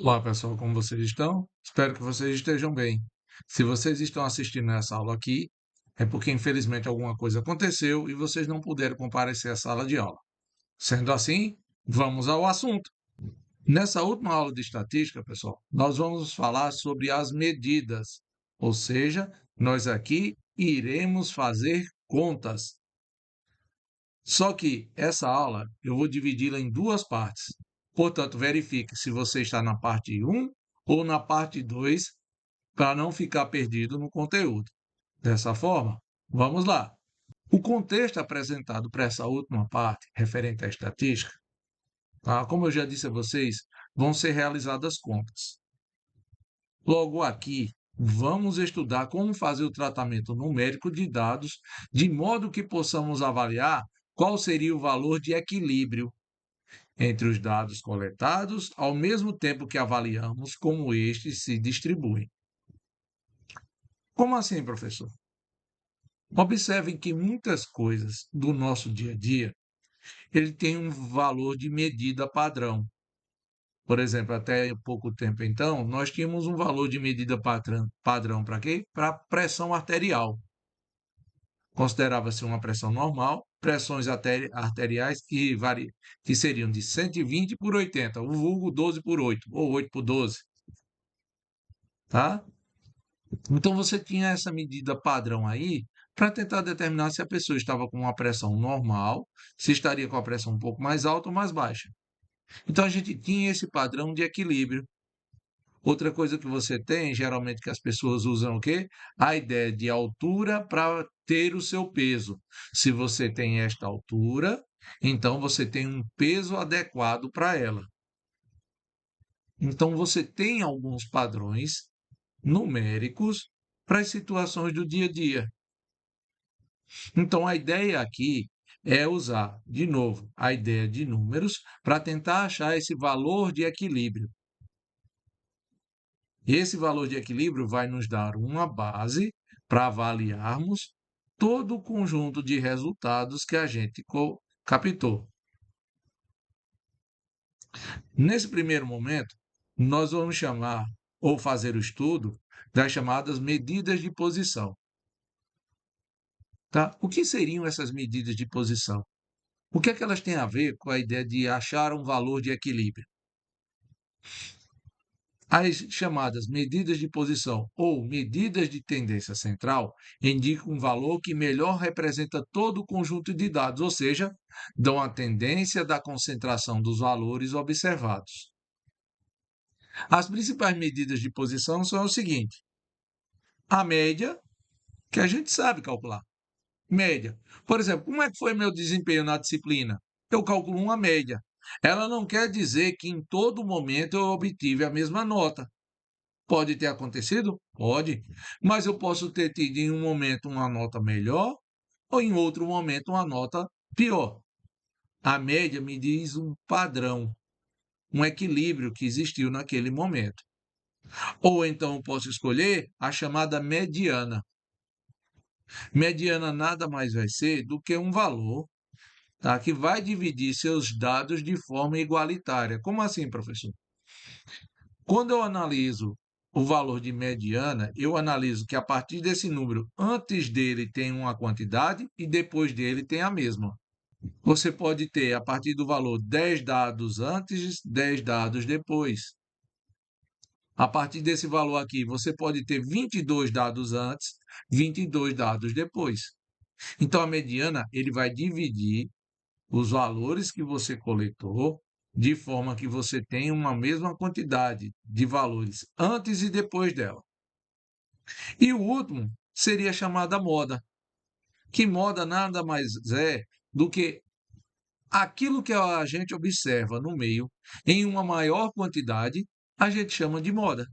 Olá, pessoal, como vocês estão? Espero que vocês estejam bem. Se vocês estão assistindo essa aula aqui, é porque infelizmente alguma coisa aconteceu e vocês não puderam comparecer à sala de aula. Sendo assim, vamos ao assunto. Nessa última aula de estatística, pessoal, nós vamos falar sobre as medidas, ou seja, nós aqui iremos fazer contas. Só que essa aula eu vou dividi-la em duas partes. Portanto, verifique se você está na parte um ou na parte 2 para não ficar perdido no conteúdo. Dessa forma, vamos lá. O contexto apresentado para essa última parte, referente à estatística, tá? Como eu já disse a vocês, vão ser realizadas contas. Logo aqui, vamos estudar como fazer o tratamento numérico de dados, de modo que possamos avaliar qual seria o valor de equilíbrio entre os dados coletados, ao mesmo tempo que avaliamos como estes se distribuem. Como assim, professor? Observem que muitas coisas do nosso dia a dia, ele tem um valor de medida padrão. Por exemplo, até pouco tempo então, nós tínhamos um valor de medida padrão para quê? Para pressão arterial. Considerava-se uma pressão normal, pressões arteriais que seriam de 120 por 80, o vulgo 12 por 8, ou 8 por 12, tá? Então você tinha essa medida padrão aí para tentar determinar se a pessoa estava com uma pressão normal, se estaria com a pressão um pouco mais alta ou mais baixa. Então a gente tinha esse padrão de equilíbrio. Outra coisa que você tem, geralmente que as pessoas usam o quê? A ideia de altura para ter o seu peso. Se você tem esta altura, então você tem um peso adequado para ela. Então você tem alguns padrões numéricos para as situações do dia a dia. Então, a ideia aqui é usar, de novo, a ideia de números para tentar achar esse valor de equilíbrio. Esse valor de equilíbrio vai nos dar uma base para avaliarmos todo o conjunto de resultados que a gente captou. Nesse primeiro momento, nós vamos chamar ou fazer o estudo das chamadas medidas de posição. Tá? O que seriam essas medidas de posição? O que é que elas têm a ver com a ideia de achar um valor de equilíbrio? As chamadas medidas de posição ou medidas de tendência central indicam um valor que melhor representa todo o conjunto de dados, ou seja, dão a tendência da concentração dos valores observados. As principais medidas de posição são o seguinte: a média, que a gente sabe calcular. Média. Por exemplo, como é que foi meu desempenho na disciplina? Eu calculo uma média. Ela não quer dizer que em todo momento eu obtive a mesma nota. Pode ter acontecido? Pode. Mas eu posso ter tido em um momento uma nota melhor ou em outro momento uma nota pior. A média me diz um padrão, um equilíbrio que existiu naquele momento. Ou então eu posso escolher a chamada mediana. Mediana nada mais vai ser do que um valor, tá, que vai dividir seus dados de forma igualitária. Como assim, professor? Quando eu analiso o valor de mediana, eu analiso que a partir desse número, antes dele tem uma quantidade e depois dele tem a mesma. Você pode ter, a partir do valor, 10 dados antes, 10 dados depois. A partir desse valor aqui, você pode ter 22 dados antes, 22 dados depois. Então, a mediana, ele vai dividir os valores que você coletou, de forma que você tenha uma mesma quantidade de valores antes e depois dela. E o último seria a chamada moda, que moda nada mais é do que aquilo que a gente observa no meio em uma maior quantidade, a gente chama de moda.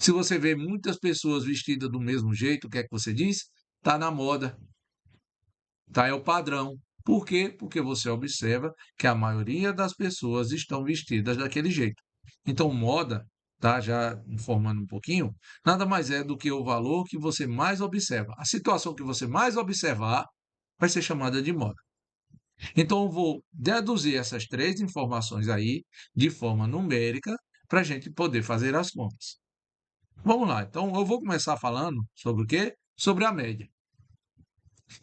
Se você vê muitas pessoas vestidas do mesmo jeito, o que é que você diz? Está na moda. Tá? É o padrão. Por quê? Porque você observa que a maioria das pessoas estão vestidas daquele jeito. Então, moda, tá? Já informando um pouquinho, nada mais é do que o valor que você mais observa. A situação que você mais observar vai ser chamada de moda. Então, eu vou deduzir essas três informações aí de forma numérica para a gente poder fazer as contas. Vamos lá, então eu vou começar falando sobre o quê? Sobre a média.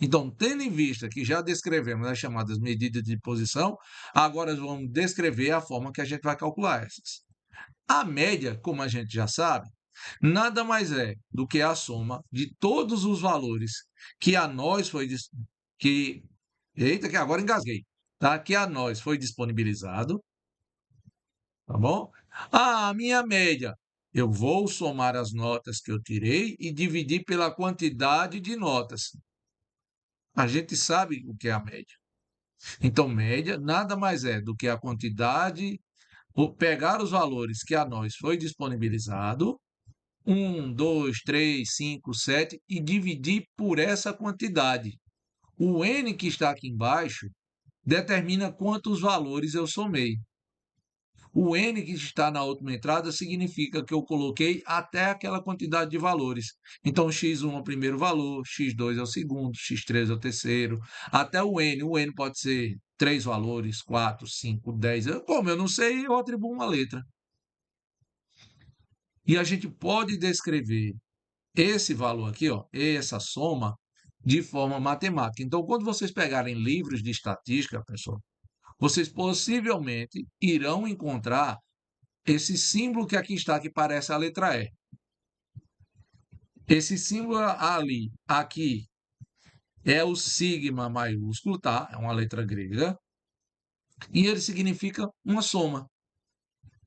Então, tendo em vista que já descrevemos as chamadas medidas de posição, agora vamos descrever a forma que a gente vai calcular essas. A média, como a gente já sabe, nada mais é do que a soma de todos os valores que a nós foi que eita que agora engasguei, tá? Que a nós foi disponibilizado, tá bom? A minha média, eu vou somar as notas que eu tirei e dividir pela quantidade de notas. A gente sabe o que é a média. Então, média nada mais é do que a quantidade, pegar os valores que a nós foi disponibilizado, 1, 2, 3, 5, 7, e dividir por essa quantidade. O N que está aqui embaixo determina quantos valores eu somei. O N que está na última entrada significa que eu coloquei até aquela quantidade de valores. Então, x1 é o primeiro valor, x2 é o segundo, x3 é o terceiro, até o N. O N pode ser 3 valores, 4, 5, 10. Como eu não sei, eu atribuo uma letra. E a gente pode descrever esse valor aqui, ó, essa soma, de forma matemática. Então, quando vocês pegarem livros de estatística, pessoal, vocês possivelmente irão encontrar esse símbolo que aqui está, que parece a letra E. Esse símbolo ali, aqui, é o sigma maiúsculo, tá? É uma letra grega. E ele significa uma soma.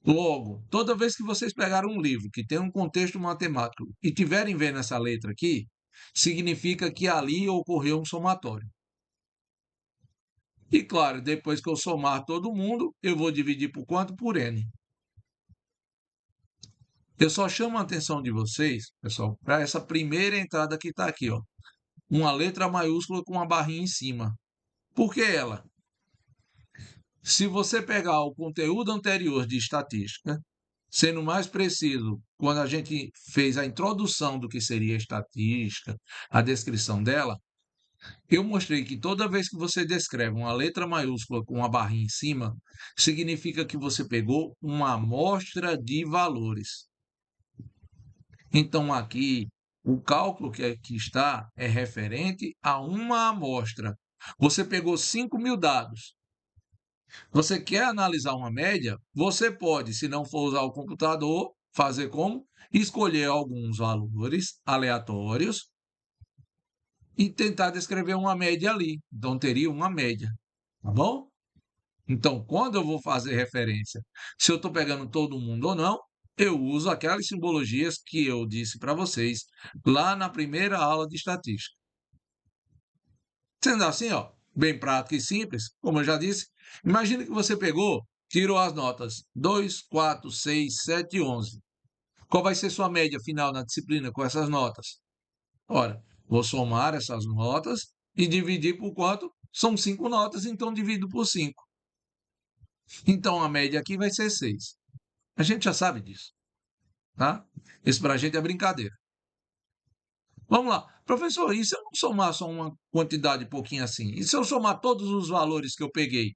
Logo, toda vez que vocês pegarem um livro que tem um contexto matemático e tiverem vendo essa letra aqui, significa que ali ocorreu um somatório. E claro, depois que eu somar todo mundo, eu vou dividir por quanto? Por N. Eu só chamo a atenção de vocês, pessoal, para essa primeira entrada que está aqui, ó. Uma letra maiúscula com uma barrinha em cima. Por que ela? Se você pegar o conteúdo anterior de estatística, sendo mais preciso, quando a gente fez a introdução do que seria estatística, a descrição dela, eu mostrei que toda vez que você descreve uma letra maiúscula com uma barrinha em cima, significa que você pegou uma amostra de valores. Então, aqui, o cálculo que aqui está é referente a uma amostra. Você pegou 5.000 dados. Você quer analisar uma média? Você pode, se não for usar o computador, fazer como? Escolher alguns valores aleatórios e tentar descrever uma média ali. Então, teria uma média, tá bom? Então, quando eu vou fazer referência, se eu estou pegando todo mundo ou não, eu uso aquelas simbologias que eu disse para vocês lá na primeira aula de estatística. Sendo assim, ó, bem prático e simples, como eu já disse, imagine que você pegou, tirou as notas 2, 4, 6, 7 e 11. Qual vai ser sua média final na disciplina com essas notas? Ora, vou somar essas notas e dividir por quanto? São 5 notas, então divido por 5. Então a média aqui vai ser 6. A gente já sabe disso, tá? Isso para a gente é brincadeira. Vamos lá. Professor, e se eu não somar só uma quantidade pouquinho assim? E se eu somar todos os valores que eu peguei?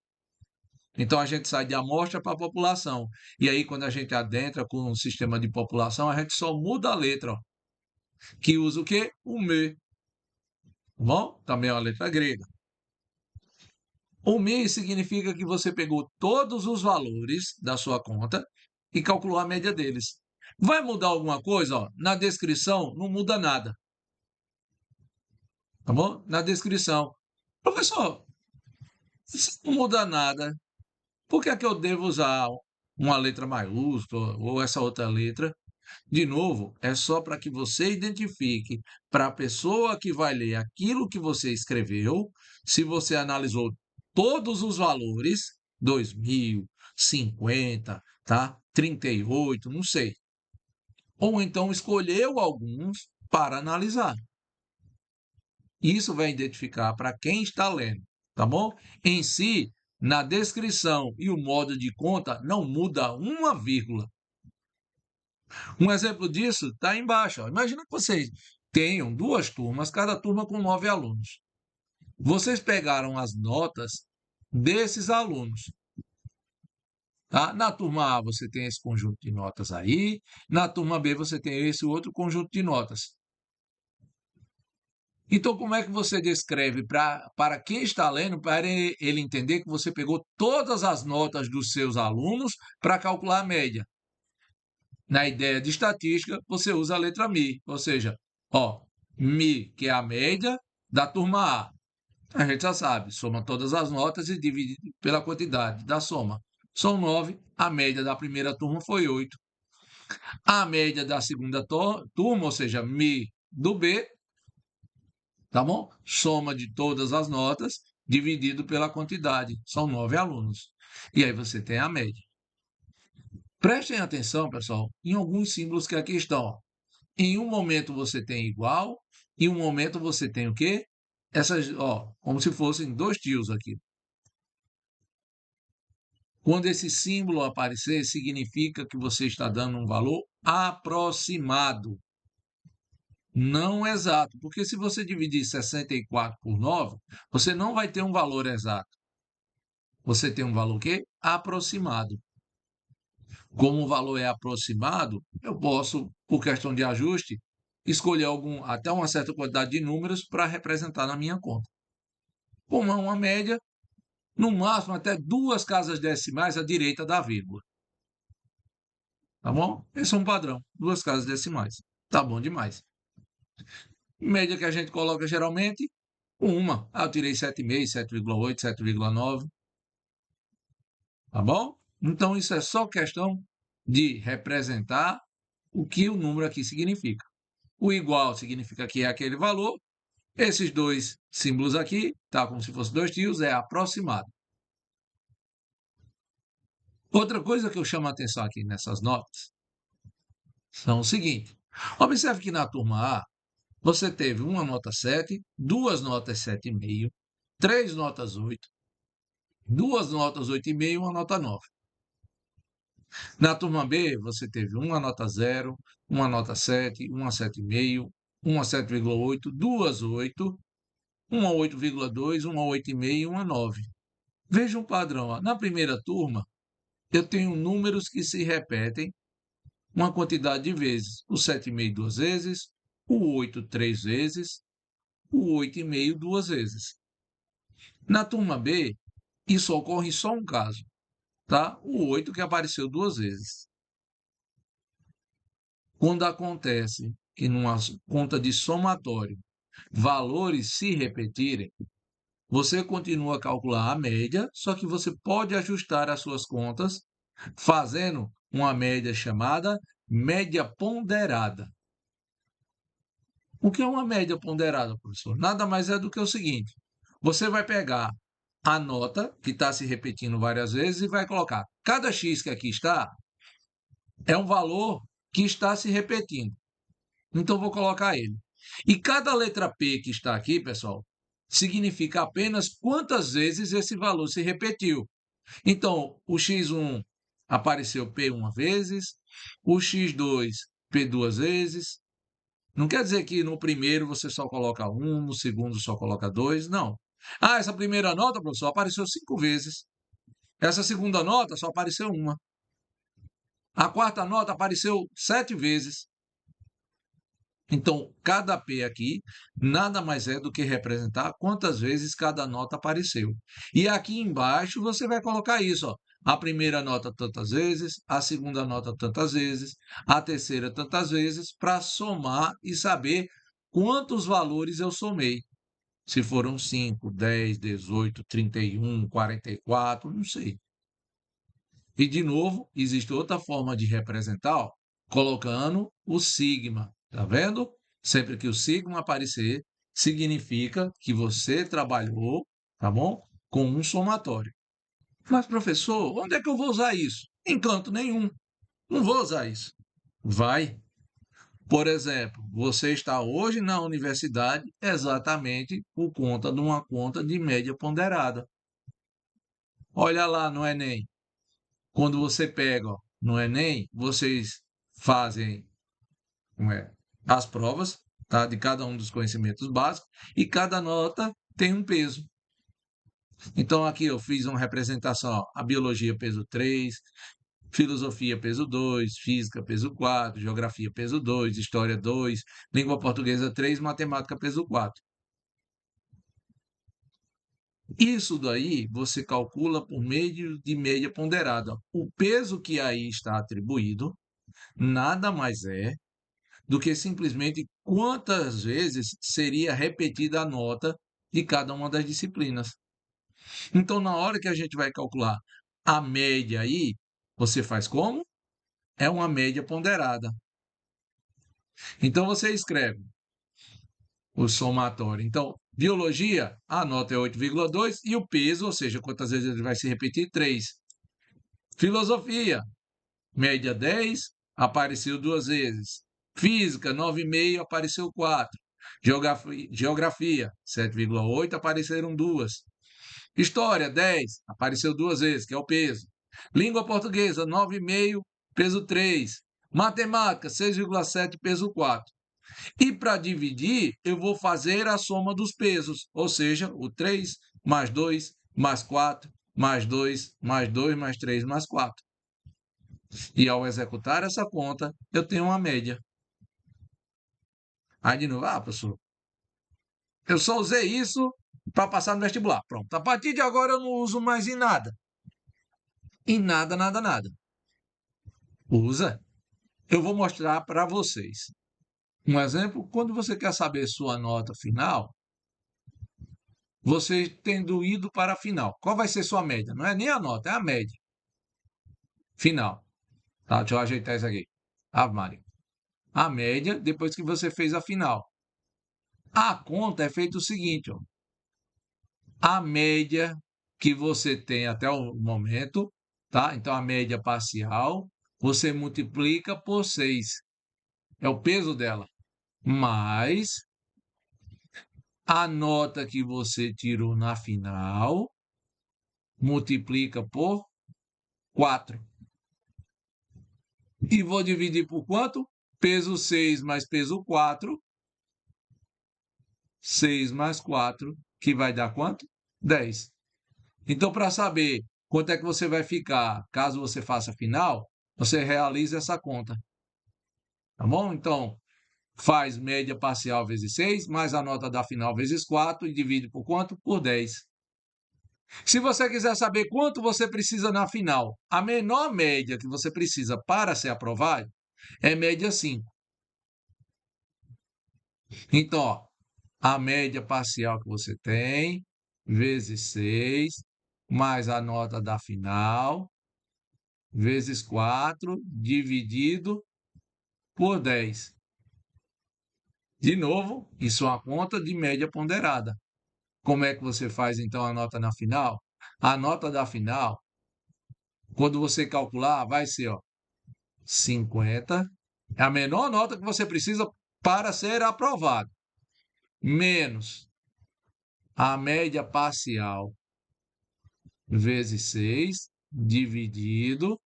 Então a gente sai de amostra para a população. E aí, quando a gente adentra com o sistema de população, a gente só muda a letra, ó, que usa o quê? O me. Tá bom? Também é uma letra grega. O me significa que você pegou todos os valores da sua conta e calculou a média deles. Vai mudar alguma coisa? Ó, na descrição não muda nada. Tá bom? Na descrição. Professor, se não muda nada, por que é que eu devo usar uma letra maiúscula ou essa outra letra? De novo, é só para que você identifique para a pessoa que vai ler aquilo que você escreveu, se você analisou todos os valores, 2.000, 50, tá? 38, não sei. Ou então escolheu alguns para analisar. Isso vai identificar para quem está lendo, tá bom? Em si, na descrição e o modo de conta não muda uma vírgula. Um exemplo disso está embaixo. Ó. Imagina que vocês tenham 2 turmas, cada turma com 9 alunos. Vocês pegaram as notas desses alunos. Tá? Na turma A você tem esse conjunto de notas aí, na turma B você tem esse outro conjunto de notas. Então, como é que você descreve para quem está lendo, para ele entender que você pegou todas as notas dos seus alunos para calcular a média? Na ideia de estatística, você usa a letra Mi, ou seja, ó, Mi, que é a média da turma A. A gente já sabe, soma todas as notas e divide pela quantidade da soma. São 9, a média da primeira turma foi 8. A média da segunda turma, ou seja, Mi do B, tá bom? Soma de todas as notas dividido pela quantidade. São 9 alunos. E aí você tem a média. Prestem atenção, pessoal, em alguns símbolos que aqui estão. Ó. Em um momento você tem igual, em um momento você tem o quê? Essas, ó, como se fossem dois tios aqui. Quando esse símbolo aparecer, significa que você está dando um valor aproximado, não exato. Porque se você dividir 64 por 9, você não vai ter um valor exato. Você tem um valor quê? Aproximado. Como o valor é aproximado, eu posso, por questão de ajuste, escolher até uma certa quantidade de números para representar na minha conta. Como é uma média, no máximo até 2 casas decimais à direita da vírgula. Tá bom? Esse é um padrão, 2 casas decimais. Tá bom demais. Média que a gente coloca geralmente, uma. Eu tirei 7,5, 7,8, 7,9. Tá bom? Então, isso é só questão de representar o que o número aqui significa. O igual significa que é aquele valor. Esses dois símbolos aqui, tá como se fossem dois tios, é aproximado. Outra coisa que eu chamo a atenção aqui nessas notas são o seguinte. Observe que na turma A, você teve uma nota 7, duas notas 7,5, três notas 8, duas notas 8,5 e uma nota 9. Na turma B, você teve uma nota 0, uma nota 7, uma 7,5, uma 7,8, duas 8, uma 8,2, uma 8,5 e uma 9. Veja um padrão. Ó. Na primeira turma, eu tenho números que se repetem uma quantidade de vezes. O 7,5 duas vezes, o 8 três vezes, o 8,5 duas vezes. Na turma B, isso ocorre em só um caso, tá? O 8 que apareceu duas vezes. Quando acontece que numa conta de somatório valores se repetirem, você continua a calcular a média, só que você pode ajustar as suas contas fazendo uma média chamada média ponderada. O que é uma média ponderada, professor? Nada mais é do que o seguinte: você vai pegar a nota que está se repetindo várias vezes e vai colocar cada x que aqui está é um valor que está se repetindo. Então, vou colocar ele. E cada letra P que está aqui, pessoal, significa apenas quantas vezes esse valor se repetiu. Então, o x1 apareceu P uma vezes, o x2 P duas vezes. Não quer dizer que no primeiro você só coloca um, no segundo só coloca dois, não. Ah, essa primeira nota, professor, apareceu 5 vezes. Essa segunda nota só apareceu uma. A quarta nota apareceu 7 vezes. Então, cada P aqui nada mais é do que representar quantas vezes cada nota apareceu. E aqui embaixo você vai colocar isso, ó. A primeira nota tantas vezes, a segunda nota tantas vezes, a terceira tantas vezes, para somar e saber quantos valores eu somei. Se foram 5, 10, 18, 31, 44, não sei. E, de novo, existe outra forma de representar, ó, colocando o sigma. Tá vendo? Sempre que o sigma aparecer, significa que você trabalhou, tá bom? Com um somatório. Mas, professor, onde é que eu vou usar isso? Em canto nenhum. Não vou usar isso. Vai. Por exemplo, você está hoje na universidade exatamente por conta de uma conta de média ponderada. Olha lá no Enem. Quando você pega ó, no Enem, vocês fazem as provas tá, de cada um dos conhecimentos básicos e cada nota tem um peso. Então, aqui eu fiz uma representação, ó, a biologia peso 3, filosofia peso 2, física peso 4, geografia peso 2, história 2, língua portuguesa 3, matemática peso 4. Isso daí você calcula por meio de média ponderada. O peso que aí está atribuído nada mais é do que simplesmente quantas vezes seria repetida a nota de cada uma das disciplinas. Então, na hora que a gente vai calcular a média aí, você faz como? É uma média ponderada. Então, você escreve o somatório. Então, biologia, a nota é 8,2 e o peso, ou seja, quantas vezes ele vai se repetir? 3. Filosofia, média 10, apareceu 2 vezes. Física, 9,5, apareceu 4. Geografia 7,8, apareceram 2. História, 10, apareceu 2 vezes, que é o peso. Língua portuguesa, 9,5, peso 3. Matemática, 6,7, peso 4. E para dividir, eu vou fazer a soma dos pesos, ou seja, o 3 mais 2 mais 4 mais 2 mais 2 mais 3 mais 4. E ao executar essa conta, eu tenho uma média. Aí de novo, professor, eu só usei isso para passar no vestibular. Pronto. A partir de agora eu não uso mais em nada. Em nada, nada, nada. Usa. Eu vou mostrar para vocês. Um exemplo, quando você quer saber sua nota final, você tendo ido para a final. Qual vai ser sua média? Não é nem a nota, é a média final. Tá? Deixa eu ajeitar isso aqui. Ave Maria. A média depois que você fez a final. A conta é feita o seguinte, ó. A média que você tem até o momento, tá? Então, a média parcial, você multiplica por 6. É o peso dela. Mais a nota que você tirou na final, multiplica por 4. E vou dividir por quanto? Peso 6 mais peso 4. 6 mais 4, que vai dar quanto? 10. Então, para saber quanto é que você vai ficar, caso você faça final, você realiza essa conta. Tá bom? Então, faz média parcial vezes 6, mais a nota da final vezes 4 e divide por quanto? Por 10. Se você quiser saber quanto você precisa na final, a menor média que você precisa para ser aprovado é média 5. Então, ó, a média parcial que você tem, vezes 6, mais a nota da final, vezes 4, dividido por 10. De novo, isso é uma conta de média ponderada. Como é que você faz, então, a nota na final? A nota da final, quando você calcular, vai ser, ó, 50. É a menor nota que você precisa para ser aprovado. Menos a média parcial vezes 6, dividido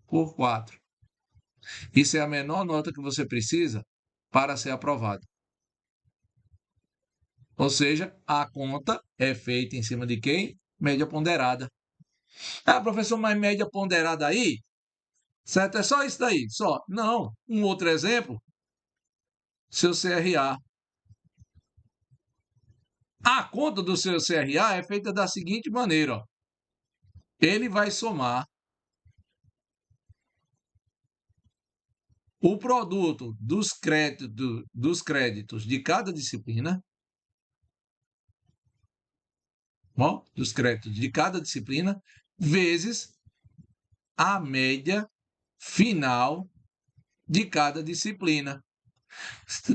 por 4. Isso é a menor nota que você precisa para ser aprovado. Ou seja, a conta é feita em cima de quem? Média ponderada. Ah, professor, mas média ponderada aí? Certo? É só isso daí? Só? Não. Um outro exemplo, seu CRA. A conta do seu CRA é feita da seguinte maneira, ó. Ele vai somar o produto dos créditos de cada disciplina, bom, dos créditos de cada disciplina, vezes a média final de cada disciplina.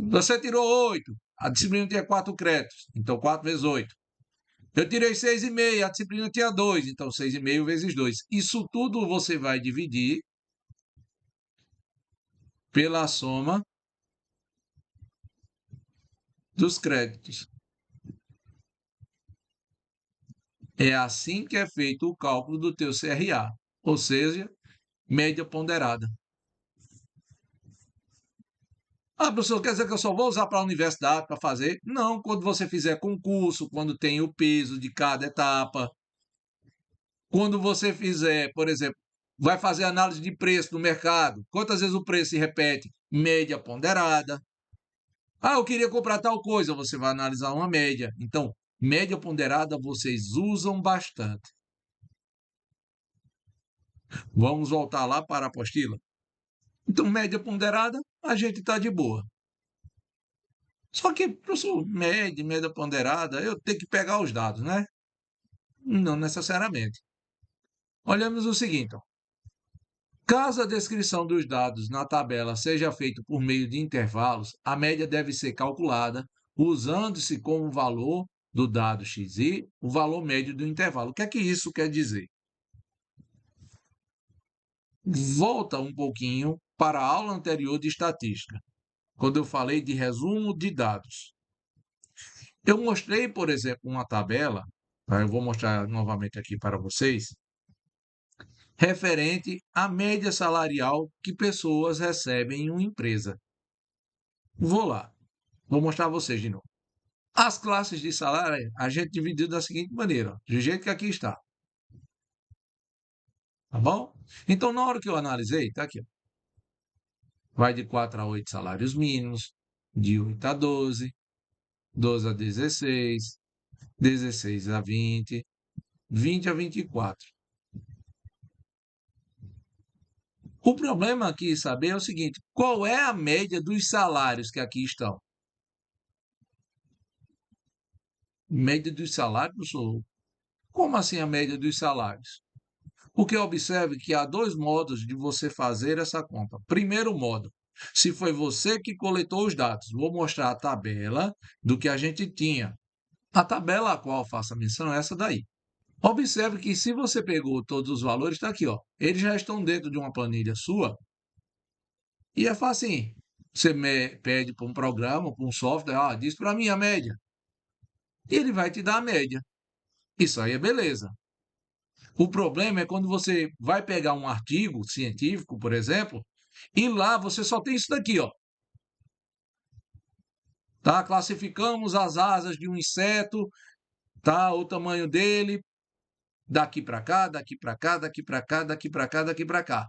Você tirou 8, a disciplina tinha 4 créditos, então 4 vezes 8. Eu tirei 6,5, a disciplina tinha 2, então 6,5 vezes 2. Isso tudo você vai dividir pela soma dos créditos. É assim que é feito o cálculo do teu CRA, ou seja, média ponderada. Ah, professor, quer dizer que eu só vou usar para a universidade para fazer? Não, quando você fizer concurso, quando tem o peso de cada etapa, quando você fizer, por exemplo, vai fazer análise de preço no mercado, quantas vezes o preço se repete? Média ponderada. Ah, eu queria comprar tal coisa, você vai analisar uma média. Então, média ponderada vocês usam bastante. Vamos voltar lá para a apostila? Então, média ponderada, a gente está de boa. Só que, professor, média ponderada, eu tenho que pegar os dados, né? Não necessariamente. Olhamos o seguinte, ó. Caso a descrição dos dados na tabela seja feita por meio de intervalos, a média deve ser calculada usando-se como valor do dado xi o valor médio do intervalo. O que é que isso quer dizer? Volta um pouquinho para a aula anterior de estatística, quando eu falei de resumo de dados. Eu mostrei, por exemplo, uma tabela, tá? Eu vou mostrar novamente aqui para vocês, referente à média salarial que pessoas recebem em uma empresa. Vou lá, vou mostrar a vocês de novo. As classes de salário a gente dividiu da seguinte maneira, do jeito que aqui está. Tá bom? Então, na hora que eu analisei, tá aqui. Ó. Vai de 4 a 8 salários mínimos, de 8 a 12, 12 a 16, 16 a 20, 20 a 24. O problema aqui saber é o seguinte: qual é a média dos salários que aqui estão? Média dos salários, professor? Como assim a média dos salários? Porque observe que há dois modos de você fazer essa conta. Primeiro modo, se foi você que coletou os dados, vou mostrar a tabela do que a gente tinha. A tabela a qual faço a menção é essa daí. Observe que se você pegou todos os valores, está aqui, ó. Eles já estão dentro de uma planilha sua e é fácil. Você pede para um programa, para um software, diz para mim a média. E ele vai te dar a média. Isso aí é beleza. O problema é quando você vai pegar um artigo científico, por exemplo, e lá você só tem isso daqui, ó. Tá? Classificamos as asas de um inseto, tá? O tamanho dele, daqui para cá, daqui para cá, daqui para cá, daqui para cá, daqui para cá.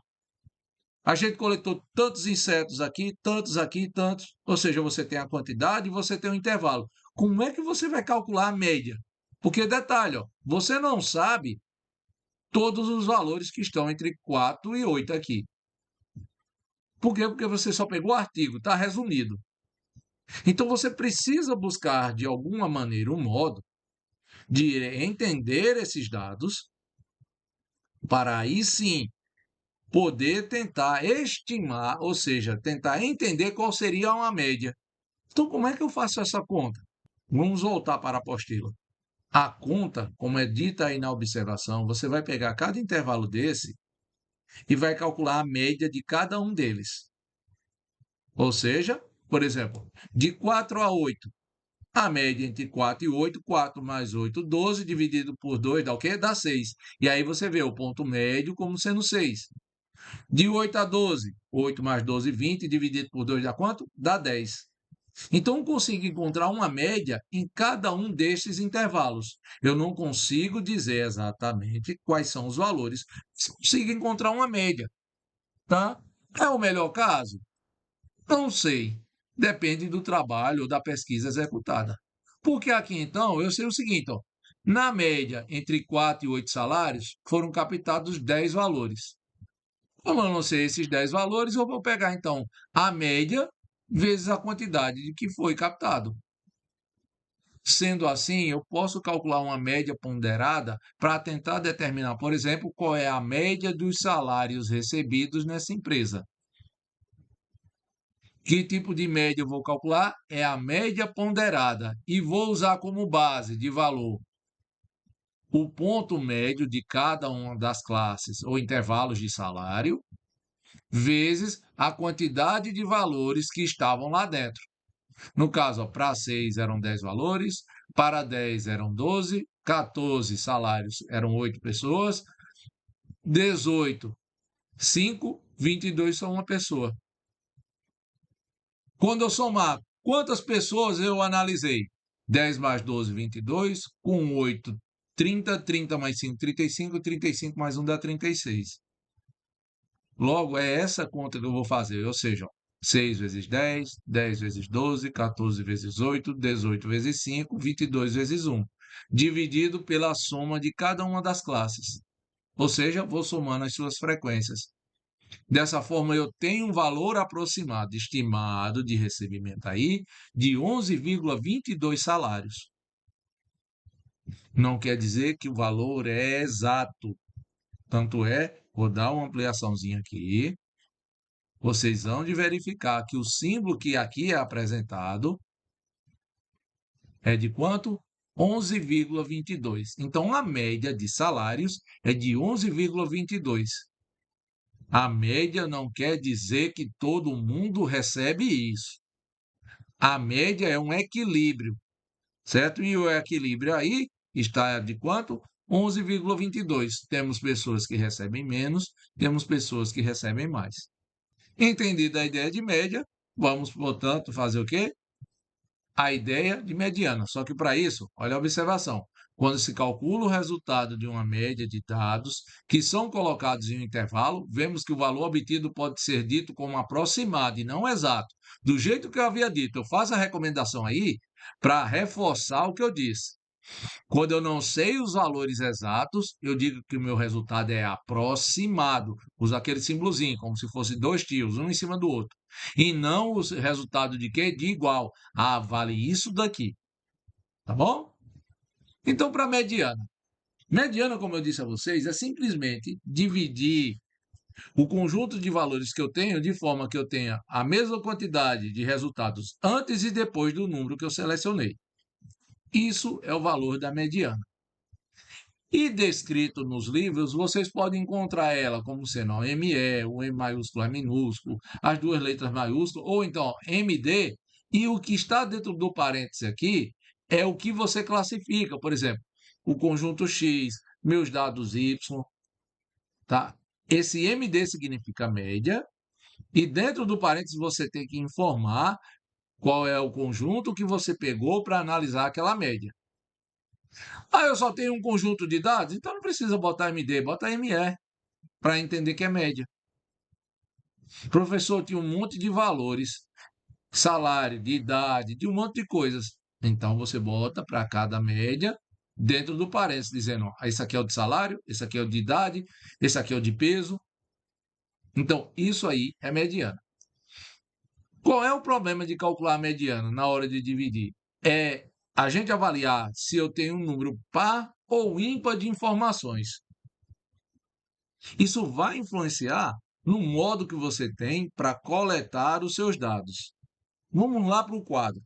A gente coletou tantos insetos aqui, tantos, ou seja, você tem a quantidade e você tem o intervalo. Como é que você vai calcular a média? Porque detalhe, ó, você não sabe todos os valores que estão entre 4 e 8 aqui. Por quê? Porque você só pegou o artigo, está resumido. Então você precisa buscar, de alguma maneira, um modo de entender esses dados para aí sim poder tentar estimar, ou seja, tentar entender qual seria uma média. Então, como é que eu faço essa conta? Vamos voltar para a apostila. A conta, como é dita aí na observação, você vai pegar cada intervalo desse e vai calcular a média de cada um deles. Ou seja, por exemplo, de 4 a 8, a média entre 4 e 8, 4 mais 8, 12, dividido por 2 dá o quê? Dá 6. E aí você vê o ponto médio como sendo 6. De 8 a 12, 8 mais 12, 20, dividido por 2 dá quanto? Dá 10. Então, eu consigo encontrar uma média em cada um destes intervalos. Eu não consigo dizer exatamente quais são os valores, mas consigo encontrar uma média. Tá? É o melhor caso? Não sei. Depende do trabalho ou da pesquisa executada. Porque aqui, então, eu sei o seguinte, ó, na média, entre 4 e 8 salários, foram captados 10 valores. Como eu não sei esses 10 valores, eu vou pegar, então, a média vezes a quantidade de que foi captado. Sendo assim, eu posso calcular uma média ponderada para tentar determinar, por exemplo, qual é a média dos salários recebidos nessa empresa. Que tipo de média eu vou calcular? É a média ponderada. E vou usar como base de valor o ponto médio de cada uma das classes ou intervalos de salário, vezes a quantidade de valores que estavam lá dentro. No caso, para 6 eram 10 valores, para 10 eram 12, 14 salários eram 8 pessoas, 18, 5, 22 são uma pessoa. Quando eu somar, quantas pessoas eu analisei? 10 mais 12, 22, com 8, 30, 30 mais 5, 35, 35 mais 1 dá 36. Logo, é essa conta que eu vou fazer, ou seja, 6 vezes 10, 10 vezes 12, 14 vezes 8, 18 vezes 5, 22 vezes 1, dividido pela soma de cada uma das classes. Ou seja, vou somando as suas frequências. Dessa forma, eu tenho um valor aproximado, estimado de recebimento aí, de 11,22 salários. Não quer dizer que o valor é exato. Tanto é, vou dar uma ampliaçãozinha aqui. Vocês vão de verificar que o símbolo que aqui é apresentado é de quanto? 11,22. Então, a média de salários é de 11,22. A média não quer dizer que todo mundo recebe isso. A média é um equilíbrio, certo? E o equilíbrio aí está de quanto? 11,22. Temos pessoas que recebem menos, temos pessoas que recebem mais. Entendida a ideia de média, vamos, portanto, fazer o quê? A ideia de mediana. Só que para isso, olha a observação. Quando se calcula o resultado de uma média de dados que são colocados em um intervalo, vemos que o valor obtido pode ser dito como aproximado e não exato. Do jeito que eu havia dito, eu faço a recomendação aí para reforçar o que eu disse. Quando eu não sei os valores exatos, eu digo que o meu resultado é aproximado. Uso aquele símbolozinho, como se fosse dois tios, um em cima do outro. E não o resultado de quê? De igual. Ah, vale isso daqui. Tá bom? Então, para mediana. Mediana, como eu disse a vocês, é simplesmente dividir o conjunto de valores que eu tenho de forma que eu tenha a mesma quantidade de resultados antes e depois do número que eu selecionei. Isso é o valor da mediana. E descrito nos livros, vocês podem encontrar ela como sendo ó, ME, o M maiúsculo é minúsculo, as duas letras maiúsculas, ou então ó, MD, e o que está dentro do parêntese aqui é o que você classifica, por exemplo, o conjunto X, meus dados Y, tá? Esse MD significa média, e dentro do parêntese você tem que informar qual é o conjunto que você pegou para analisar aquela média. Ah, eu só tenho um conjunto de dados, então não precisa botar MD, bota ME para entender que é média. O professor tinha um monte de valores, salário, de idade, de um monte de coisas. Então você bota para cada média dentro do parênteses, dizendo: ó, esse aqui é o de salário, esse aqui é o de idade, esse aqui é o de peso. Então, isso aí é mediana. Qual é o problema de calcular a mediana na hora de dividir? É a gente avaliar se eu tenho um número par ou ímpar de informações. Isso vai influenciar no modo que você tem para coletar os seus dados. Vamos lá para o quadro.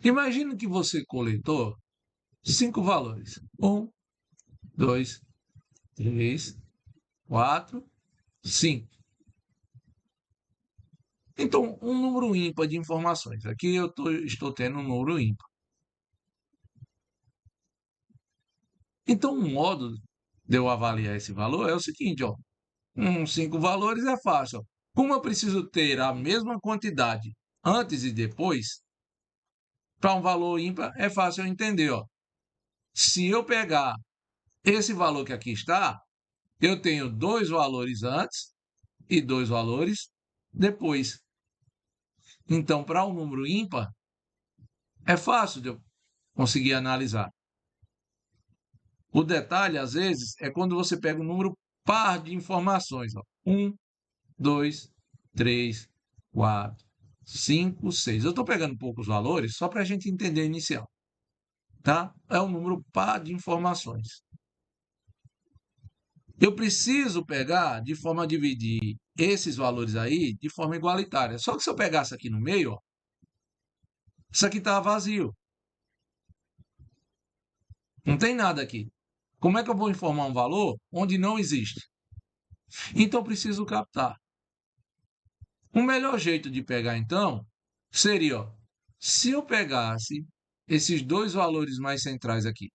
Imagine que você coletou 5 valores. 1, 2, 3, 4, 5. Então, um número ímpar de informações. Aqui eu estou tendo um número ímpar. Então, um modo de eu avaliar esse valor é o seguinte, ó. 5 valores é fácil. Ó. Como eu preciso ter a mesma quantidade antes e depois, para um valor ímpar é fácil eu entender. Ó. Se eu pegar esse valor que aqui está, eu tenho 2 valores antes e 2 valores depois. Então, para um número ímpar, é fácil de eu conseguir analisar. O detalhe, às vezes, é quando você pega um número par de informações. Ó. 1, 2, 3, 4, 5, 6. Eu estou pegando poucos valores só para a gente entender a inicial. Tá? É um número par de informações. Eu preciso pegar de forma a dividir esses valores aí de forma igualitária. Só que se eu pegasse aqui no meio, ó, isso aqui está vazio. Não tem nada aqui. Como é que eu vou informar um valor onde não existe? Então, eu preciso captar. O melhor jeito de pegar, então, seria, ó, se eu pegasse esses 2 valores mais centrais aqui.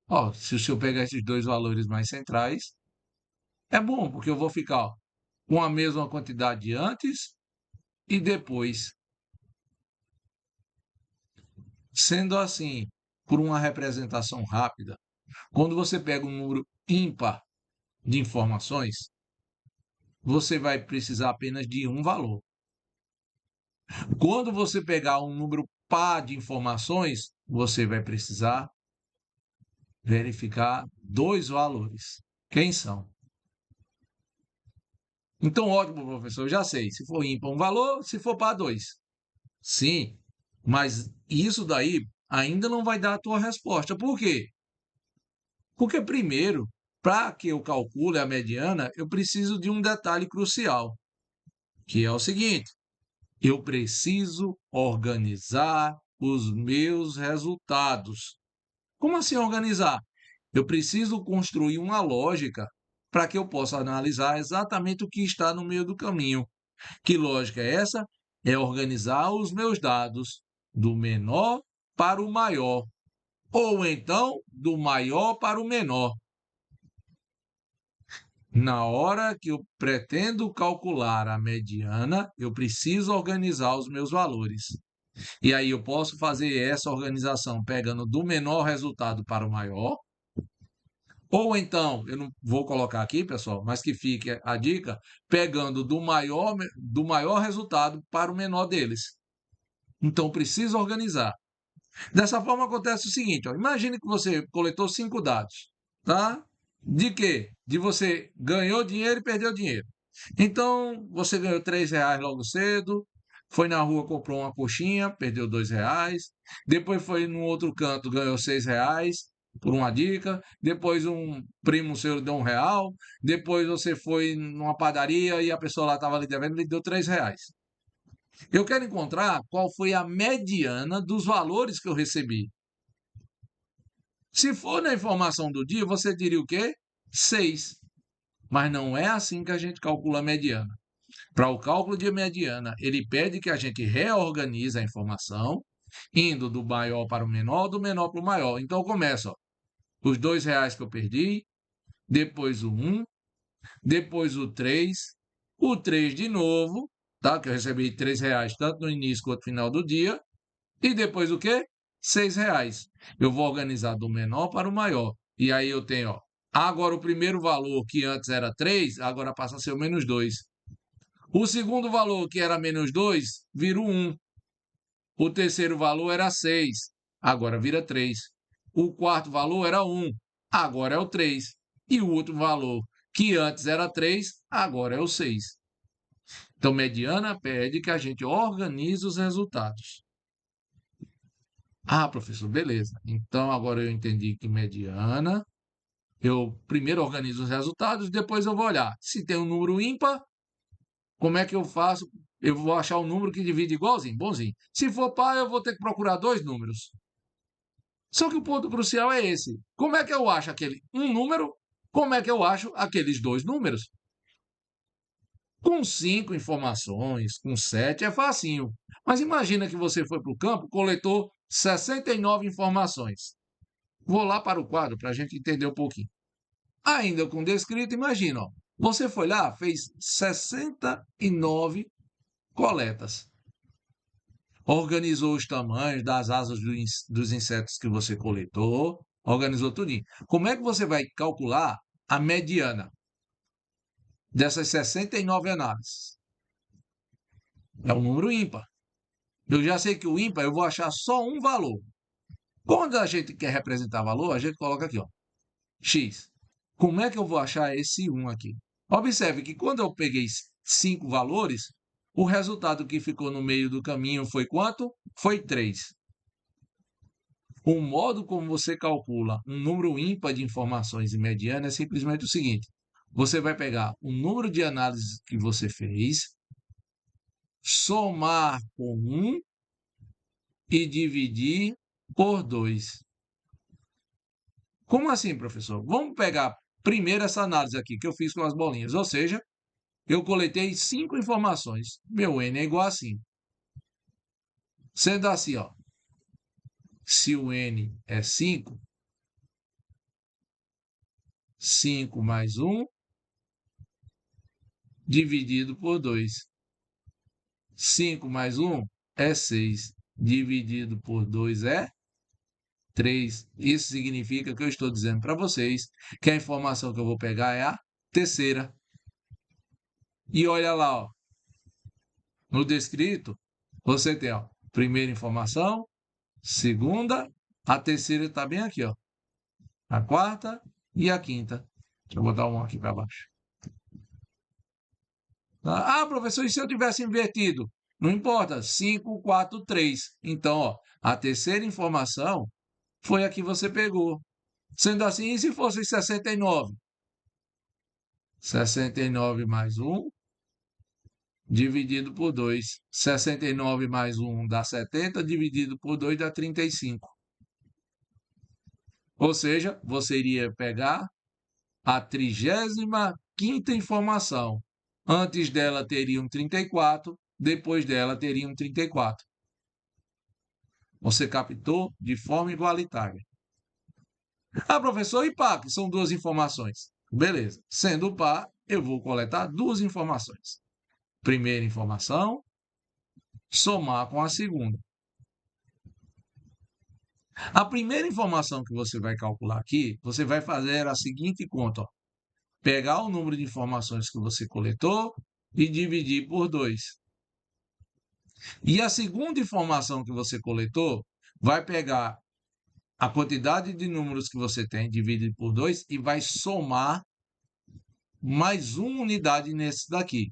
Ó, se eu pegar esses 2 valores mais centrais, é bom, porque eu vou ficar ó, com a mesma quantidade antes e depois. Sendo assim, por uma representação rápida, quando você pega um número ímpar de informações, você vai precisar apenas de um valor. Quando você pegar um número par de informações, você vai precisar verificar dois valores. Quem são? Então, ótimo, professor, eu já sei. Se for ímpar, um valor, se for par, dois. Sim, mas isso daí ainda não vai dar a tua resposta. Por quê? Porque, primeiro, para que eu calcule a mediana, eu preciso de um detalhe crucial, que é o seguinte: eu preciso organizar os meus resultados. Como assim organizar? Eu preciso construir uma lógica para que eu possa analisar exatamente o que está no meio do caminho. Que lógica é essa? É organizar os meus dados do menor para o maior, ou então do maior para o menor. Na hora que eu pretendo calcular a mediana, eu preciso organizar os meus valores. E aí eu posso fazer essa organização pegando do menor resultado para o maior, ou então, eu não vou colocar aqui, pessoal, mas que fique a dica, pegando do maior resultado para o menor deles. Então, preciso organizar. Dessa forma, acontece o seguinte, ó, imagine que você coletou 5 dados, tá? De quê? De você ganhou dinheiro e perdeu dinheiro. Então, você ganhou R$ 3 logo cedo, foi na rua, comprou uma coxinha, perdeu R$ 2. Depois foi num outro canto, ganhou R$ 6 por uma dica. Depois um primo seu lhe deu R$ 1. Depois você foi numa padaria e a pessoa lá estava lhe devendo e lhe deu R$ 3. Eu quero encontrar qual foi a mediana dos valores que eu recebi. Se for na informação do dia, você diria o quê? 6. Mas não é assim que a gente calcula a mediana. Para o cálculo de mediana, ele pede que a gente reorganize a informação, indo do maior para o menor, do menor para o maior. Então começa, ó, os R$ 2 que eu perdi, depois o 1, depois o 3 de novo, tá? Que eu recebi R$ 3 tanto no início quanto no final do dia, e depois o quê? R$ 6. Eu vou organizar do menor para o maior. E aí eu tenho, ó, agora o primeiro valor que antes era 3, agora passa a ser o -2. O segundo valor, que era -2, vira o 1. O terceiro valor era 6, agora vira 3. O quarto valor era 1, agora é o 3. E o último valor, que antes era 3, agora é o 6. Então, mediana pede que a gente organize os resultados. Ah, professor, beleza. Então, agora eu entendi que mediana, eu primeiro organizo os resultados, depois eu vou olhar. Se tem um número ímpar, como é que eu faço? Eu vou achar um número que divide igualzinho, bonzinho. Se for par, eu vou ter que procurar dois números. Só que o ponto crucial é esse. Como é que eu acho aquele um número? Como é que eu acho aqueles dois números? Com 5 informações, com 7 é facinho. Mas imagina que você foi para o campo, coletou 69 informações. Vou lá para o quadro para a gente entender um pouquinho. Ainda com descrito, imagina, ó, você foi lá, fez 69 coletas. Organizou os tamanhos das asas dos insetos que você coletou, organizou tudinho. Como é que você vai calcular a mediana dessas 69 análises? É um número ímpar. Eu já sei que o ímpar eu vou achar só um valor. Quando a gente quer representar valor, a gente coloca aqui, ó, x. Como é que eu vou achar esse 1 aqui? Observe que quando eu peguei 5 valores, o resultado que ficou no meio do caminho foi quanto? Foi 3. O modo como você calcula um número ímpar de informações em mediana é simplesmente o seguinte: você vai pegar o número de análises que você fez, somar com 1 e dividir por 2. Como assim, professor? Vamos pegar primeiro essa análise aqui que eu fiz com as bolinhas, ou seja, eu coletei 5 informações. Meu N é igual a 5. Sendo assim, ó, se o N é 5, 5 mais 1 dividido por 2. 5 mais 1 é 6, dividido por 2 é 3. Isso significa que eu estou dizendo para vocês que a informação que eu vou pegar é a terceira. E olha lá, ó, no descrito, você tem a primeira informação, segunda, a terceira está bem aqui, ó, a quarta e a quinta. Deixa eu botar um aqui para baixo. Ah, professor, e se eu tivesse invertido? Não importa, 5, 4, 3. Então, ó, a terceira informação foi a que você pegou. Sendo assim, e se fosse 69? 69 mais 1, dividido por 2. 69 mais 1 dá 70, dividido por 2 dá 35. Ou seja, você iria pegar a 35ª informação. Antes dela teriam 34, depois dela teriam 34. Você captou de forma igualitária. Ah, professor, e par, que são duas informações. Beleza. Sendo par, eu vou coletar duas informações. Primeira informação, somar com a segunda. A primeira informação que você vai calcular aqui, você vai fazer a seguinte conta. Ó. Pegar o número de informações que você coletou e dividir por 2. E a segunda informação que você coletou vai pegar a quantidade de números que você tem dividido por 2 e vai somar mais uma unidade nesse daqui.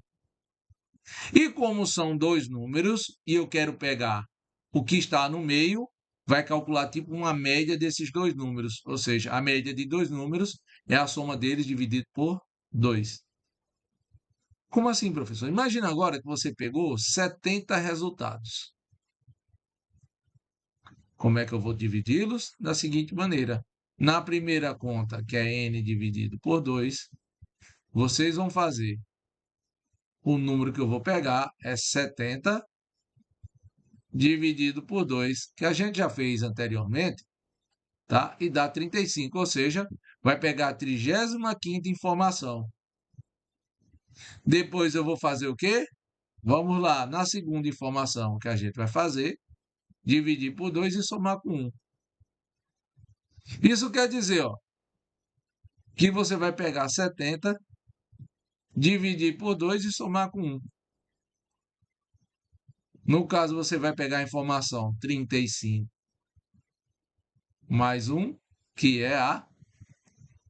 E como são dois números e eu quero pegar o que está no meio, vai calcular tipo uma média desses dois números. Ou seja, a média de dois números é a soma deles dividido por 2. Como assim, professor? Imagina agora que você pegou 70 resultados. Como é que eu vou dividi-los? Da seguinte maneira. Na primeira conta, que é n dividido por 2, vocês vão fazer o número que eu vou pegar é 70 dividido por 2, que a gente já fez anteriormente, tá? E dá 35, ou seja, vai pegar a 35ª informação. Depois eu vou fazer o quê? Vamos lá, na segunda informação que a gente vai fazer, dividir por 2 e somar com 1. Isso quer dizer, ó, que você vai pegar 70, dividir por 2 e somar com 1. No caso, você vai pegar a informação 35 mais 1, que é a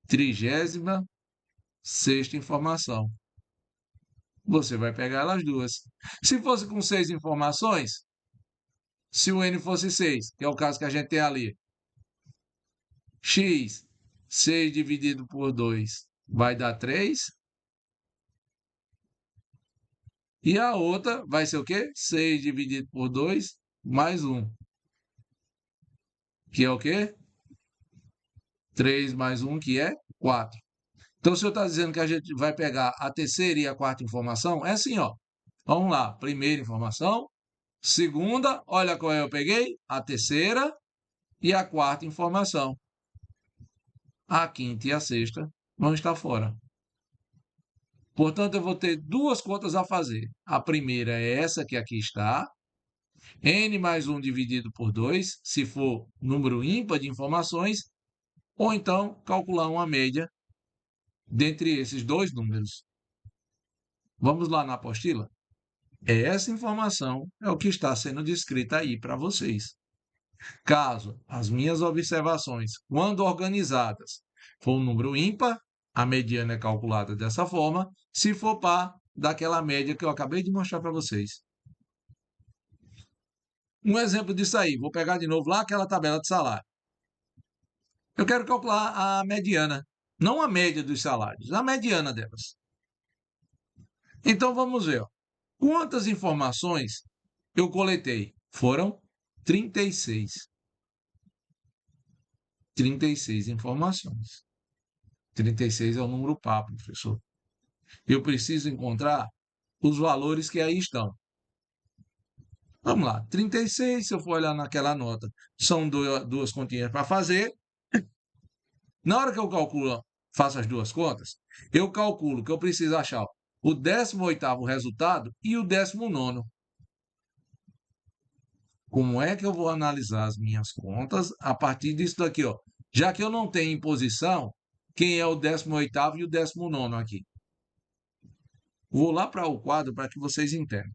36ª informação. Você vai pegar elas duas. Se fosse com 6 informações, se o n fosse 6, que é o caso que a gente tem ali, x, 6 dividido por 2 vai dar 3. E a outra vai ser o quê? 6 dividido por 2 mais 1. Que é o quê? 3 mais 1, que é 4. Então, se eu está dizendo que a gente vai pegar a terceira e a quarta informação, é assim, ó. Vamos lá. Primeira informação. Segunda, olha qual eu peguei. A terceira e a quarta informação. A quinta e a sexta vão estar fora. Portanto, eu vou ter duas contas a fazer. A primeira é essa que aqui está. N mais 1 dividido por 2, se for número ímpar de informações. Ou então, calcular uma média dentre esses dois números. Vamos lá na apostila? Essa informação é o que está sendo descrita aí para vocês. Caso as minhas observações, quando organizadas, for um número ímpar, a mediana é calculada dessa forma. Se for par, daquela média que eu acabei de mostrar para vocês. Um exemplo disso aí, vou pegar de novo lá aquela tabela de salário. Eu quero calcular a mediana, não a média dos salários, a mediana delas. Então vamos ver. Ó. Quantas informações eu coletei? Foram 36. 36 informações. 36 é o número par, professor. Eu preciso encontrar os valores que aí estão. Vamos lá, 36, se eu for olhar naquela nota, são duas continhas para fazer. Na hora que eu calculo, faço as duas contas, eu calculo que eu preciso achar o 18º resultado e o 19º. Como é que eu vou analisar as minhas contas a partir disso daqui, ó? Já que eu não tenho em posição quem é o 18º e o 19º aqui. Vou lá para o quadro para que vocês entendam.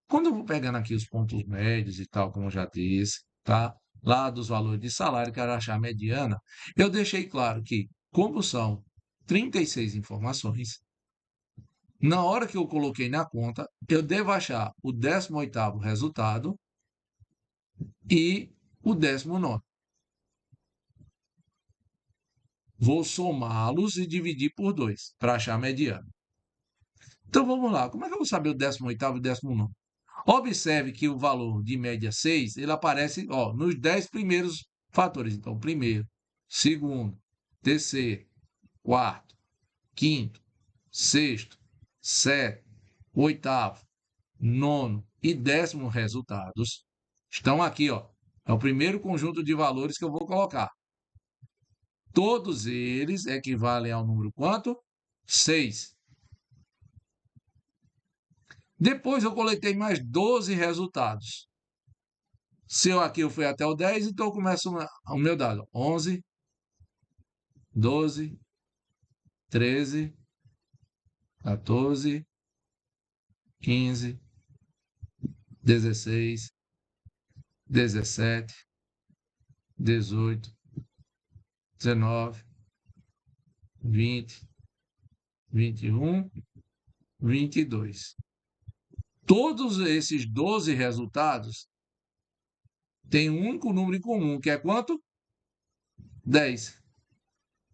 Quando eu vou pegando aqui os pontos médios e tal, como eu já disse, tá? Lá dos valores de salário, quero achar a mediana, eu deixei claro que, como são 36 informações, na hora que eu coloquei na conta, eu devo achar o 18º resultado e o 19º. Vou somá-los e dividir por 2 para achar a mediana. Então vamos lá, como é que eu vou saber o 18º e o 19º? Observe que o valor de média 6, ele aparece, ó, nos 10 primeiros fatores. Então, primeiro, segundo, terceiro, quarto, quinto, sexto, sétimo, oitavo, nono e 10º resultados estão aqui, ó. É o primeiro conjunto de valores que eu vou colocar. Todos eles equivalem ao número quanto? 6. Depois eu coletei mais 12 resultados. Se eu aqui eu fui até o 10, então eu começo o meu dado. 11, 12, 13, 14, 15, 16, 17, 18, 19, 20, 21, 22. Todos esses 12 resultados têm um único número em comum, que é quanto? 10,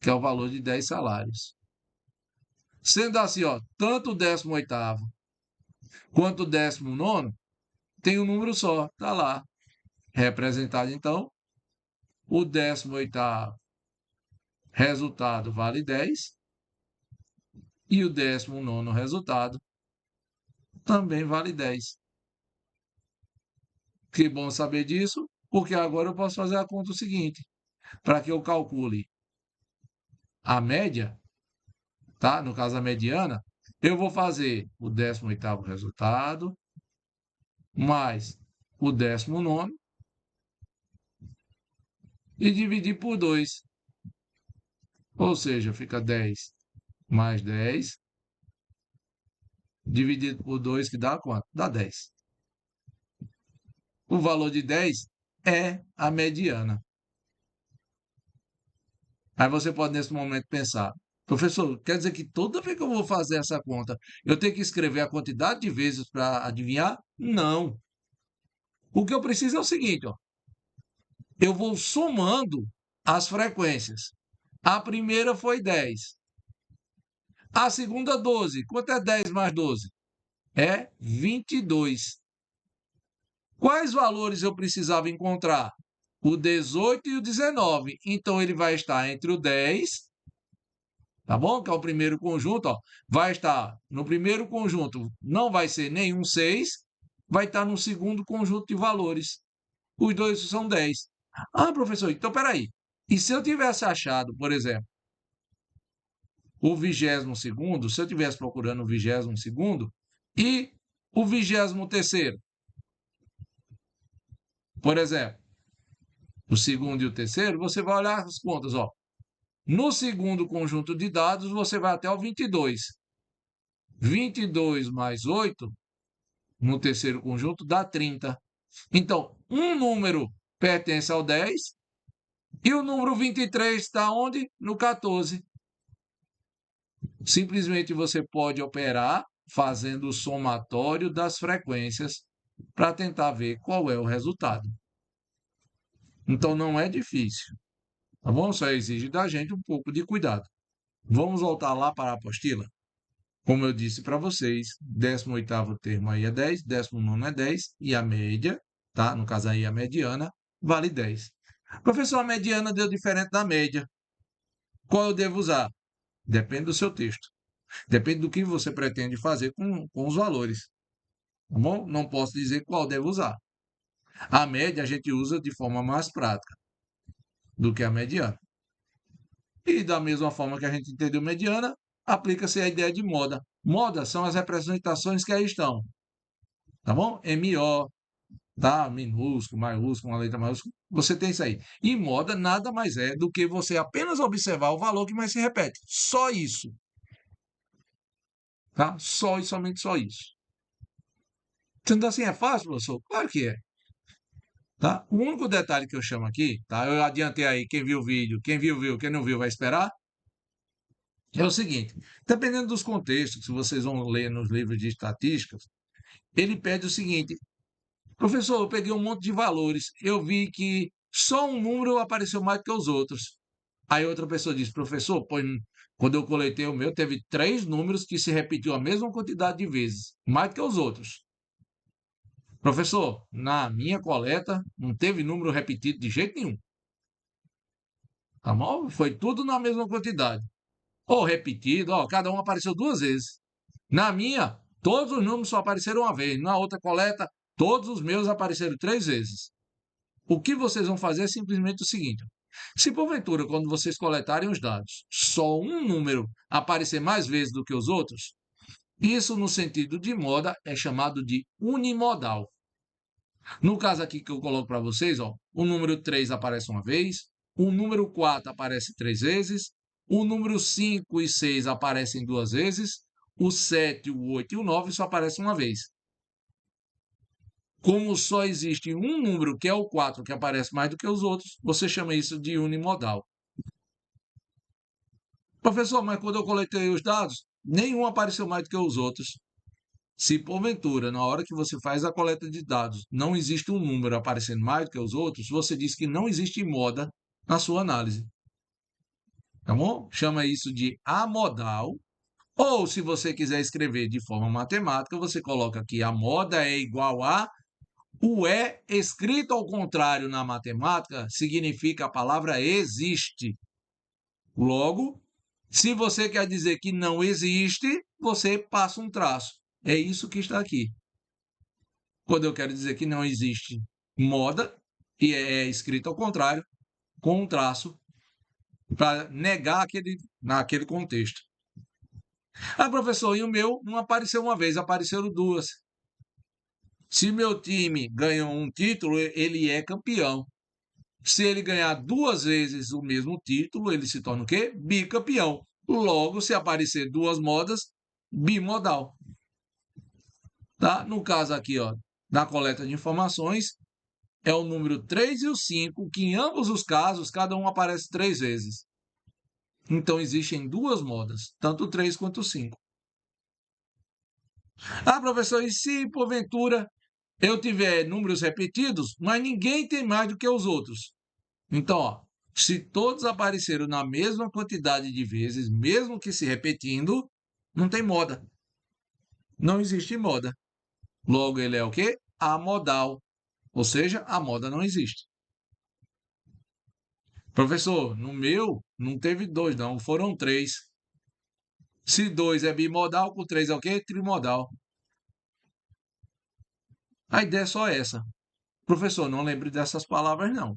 que é o valor de 10 salários. Sendo assim, ó, tanto o 18º quanto o 19º tem um número só, tá lá. Representado, então, o 18º resultado vale 10 e o 19º resultado também vale 10. Que bom saber disso, porque agora eu posso fazer a conta o seguinte, para que eu calcule a média, tá? No caso a mediana, eu vou fazer o 18º resultado mais o 19º e dividir por 2. Ou seja, fica 10 mais 10 dividido por 2, que dá quanto? Dá 10. O valor de 10 é a mediana. Aí você pode, nesse momento, pensar, professor, quer dizer que toda vez que eu vou fazer essa conta, eu tenho que escrever a quantidade de vezes para adivinhar? Não. O que eu preciso é o seguinte, ó, eu vou somando as frequências. A primeira foi 10. A segunda, 12. Quanto é 10 mais 12? É 22. Quais valores eu precisava encontrar? O 18 e o 19. Então, ele vai estar entre o 10, tá bom? Que é o primeiro conjunto, ó. Vai estar no primeiro conjunto, não vai ser nenhum 6, vai estar no segundo conjunto de valores. Os dois são 10. Ah, professor, então peraí. E se eu tivesse achado, por exemplo, o 22º, se eu estivesse procurando o 22º e o 23º, por exemplo, o segundo e o terceiro, você vai olhar as contas, ó. No segundo conjunto de dados, você vai até o 22. 22 mais 8, no terceiro conjunto, dá 30. Então, um número pertence ao 10 e o número 23 está onde? No 14. Simplesmente você pode operar fazendo o somatório das frequências para tentar ver qual é o resultado. Então, não é difícil, tá bom? Só exige da gente um pouco de cuidado. Vamos voltar lá para a apostila? Como eu disse para vocês, 18º termo aí é 10, 19º é 10 e a média, tá? No caso aí a mediana, vale 10. Professor, a mediana deu diferente da média. Qual eu devo usar? Depende do seu texto. Depende do que você pretende fazer com os valores. Tá bom? Não posso dizer qual devo usar. A média a gente usa de forma mais prática do que a mediana. E da mesma forma que a gente entendeu mediana, aplica-se a ideia de moda. Moda são as representações que aí estão, tá bom? MO, tá? Minúsculo, maiúsculo, uma letra maiúscula, você tem isso aí. E moda nada mais é do que você apenas observar o valor que mais se repete. Só isso, tá? Só e somente só isso. Sendo assim, é fácil, professor? Claro que é. Tá? O único detalhe que eu chamo aqui, tá? Eu adiantei aí, quem viu o vídeo, quem viu, viu, quem não viu vai esperar. É o seguinte, dependendo dos contextos que vocês vão ler nos livros de estatísticas, ele pede o seguinte: professor, eu peguei um monte de valores, eu vi que só um número apareceu mais do que os outros. Aí outra pessoa diz: professor, pois, quando eu coletei o meu, teve 3 números que se repetiu a mesma quantidade de vezes, mais do que os outros. Professor, na minha coleta não teve número repetido de jeito nenhum. Tá bom? Foi tudo na mesma quantidade. Ou repetido, ó, cada um apareceu 2 vezes. Na minha, todos os números só apareceram uma vez. Na outra coleta, todos os meus apareceram 3 vezes. O que vocês vão fazer é simplesmente o seguinte: se porventura, quando vocês coletarem os dados, só um número aparecer mais vezes do que os outros, isso no sentido de moda é chamado de unimodal. No caso aqui que eu coloco para vocês, ó, o número 3 aparece uma vez, o número 4 aparece 3 vezes, o número 5 e 6 aparecem 2 vezes, o 7, o 8 e o 9 só aparecem uma vez. Como só existe um número, que é o 4, que aparece mais do que os outros, você chama isso de unimodal. Professor, mas quando eu coletei os dados, nenhum apareceu mais do que os outros. Se porventura, na hora que você faz a coleta de dados, não existe um número aparecendo mais do que os outros, você diz que não existe moda na sua análise. Tá bom? Chama isso de amodal. Ou, se você quiser escrever de forma matemática, você coloca aqui a moda é igual a. O é escrito ao contrário na matemática significa a palavra existe. Logo, se você quer dizer que não existe, você passa um traço. É isso que está aqui. Quando eu quero dizer que não existe moda, e é escrito ao contrário, com um traço, para negar naquele contexto. Ah, professor, e o meu não apareceu uma vez, apareceram 2. Se meu time ganhou um título, ele é campeão. Se ele ganhar 2 vezes o mesmo título, ele se torna o quê? Bicampeão. Logo, se aparecer 2 modas, bimodal. Tá? No caso aqui, ó, da coleta de informações, é o número 3 e o 5, que em ambos os casos, cada um aparece 3 vezes. Então, existem 2 modas, tanto o 3 quanto o 5. Ah, professor, e se porventura eu tiver números repetidos, mas ninguém tem mais do que os outros? Então, ó, se todos apareceram na mesma quantidade de vezes, mesmo que se repetindo, não tem moda. Não existe moda. Logo, ele é o quê? Amodal. Ou seja, a moda não existe. Professor, no meu não teve 2, não, foram 3. Se 2 é bimodal, com 3 é o quê? Trimodal. A ideia é só essa. Professor, não lembre dessas palavras, não.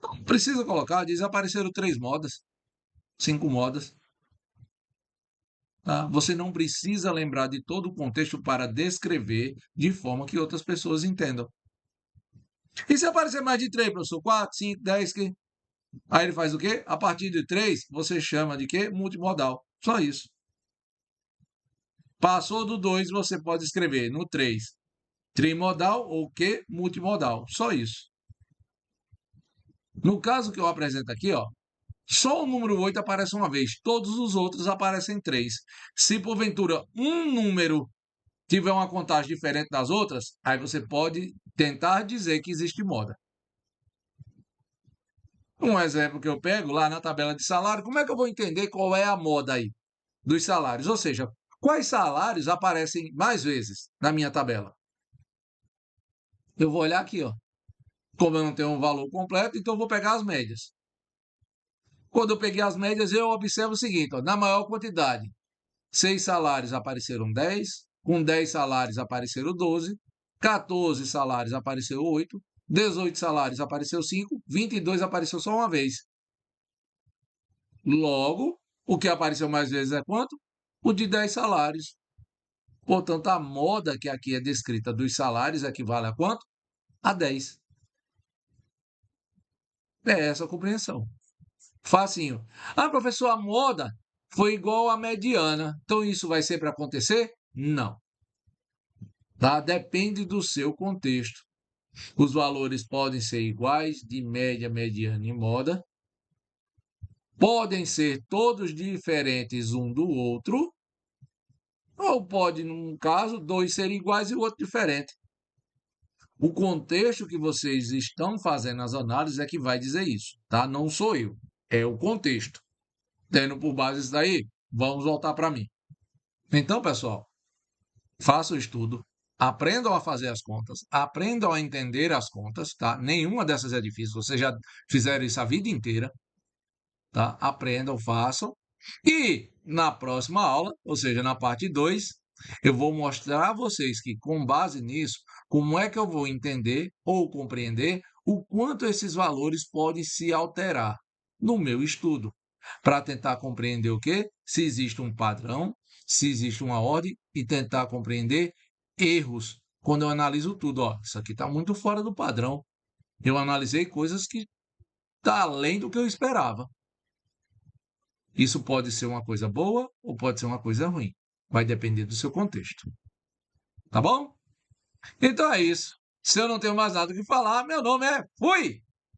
Não precisa colocar, desapareceram 3 modas, 5 modas. Tá? Você não precisa lembrar de todo o contexto para descrever de forma que outras pessoas entendam. E se aparecer mais de 3, professor? 4, 5, 10, que... Aí ele faz o quê? A partir de 3, você chama de quê? Multimodal. Só isso. Passou do 2, você pode escrever no 3. Trimodal ou que? Multimodal. Só isso. No caso que eu apresento aqui, ó, só o número 8 aparece uma vez, todos os outros aparecem 3. Se porventura um número tiver uma contagem diferente das outras, aí você pode tentar dizer que existe moda. Um exemplo que eu pego lá na tabela de salário, como é que eu vou entender qual é a moda aí dos salários? Ou seja, quais salários aparecem mais vezes na minha tabela? Eu vou olhar aqui, ó. Como eu não tenho um valor completo, então eu vou pegar as médias. Quando eu peguei as médias, eu observo o seguinte, ó, na maior quantidade, 6 salários apareceram 10, com 10 salários apareceram 12, 14 salários apareceu 8, 18 salários apareceu 5, 22 apareceu só uma vez. Logo, O que apareceu mais vezes é quanto? O de 10 salários. Portanto, a moda que aqui é descrita dos salários equivale a quanto? A 10. É essa a compreensão. Facinho. Ah, professor, a moda foi igual à mediana. Então isso vai sempre acontecer? Não. Tá? Depende do seu contexto. Os valores podem ser iguais, de média, mediana e moda. Podem ser todos diferentes um do outro. Ou pode, num caso, dois serem iguais e o outro diferente. O contexto que vocês estão fazendo as análises é que vai dizer isso, tá? Não sou eu, é o contexto. Tendo por base isso daí, vamos voltar para mim. Então, pessoal, façam o estudo, aprendam a fazer as contas, aprendam a entender as contas, tá? Nenhuma dessas é difícil, vocês já fizeram isso a vida inteira, tá? Aprendam, façam. E na próxima aula, ou seja, na parte 2, eu vou mostrar a vocês que, com base nisso, como é que eu vou entender ou compreender o quanto esses valores podem se alterar no meu estudo, para tentar compreender o quê? Se existe um padrão, se existe uma ordem e tentar compreender erros. Quando eu analiso tudo, ó, isso aqui está muito fora do padrão. Eu analisei coisas que tá além do que eu esperava. Isso pode ser uma coisa boa ou pode ser uma coisa ruim. Vai depender do seu contexto. Tá bom? Então é isso. Se eu não tenho mais nada o que falar, meu nome é Fui!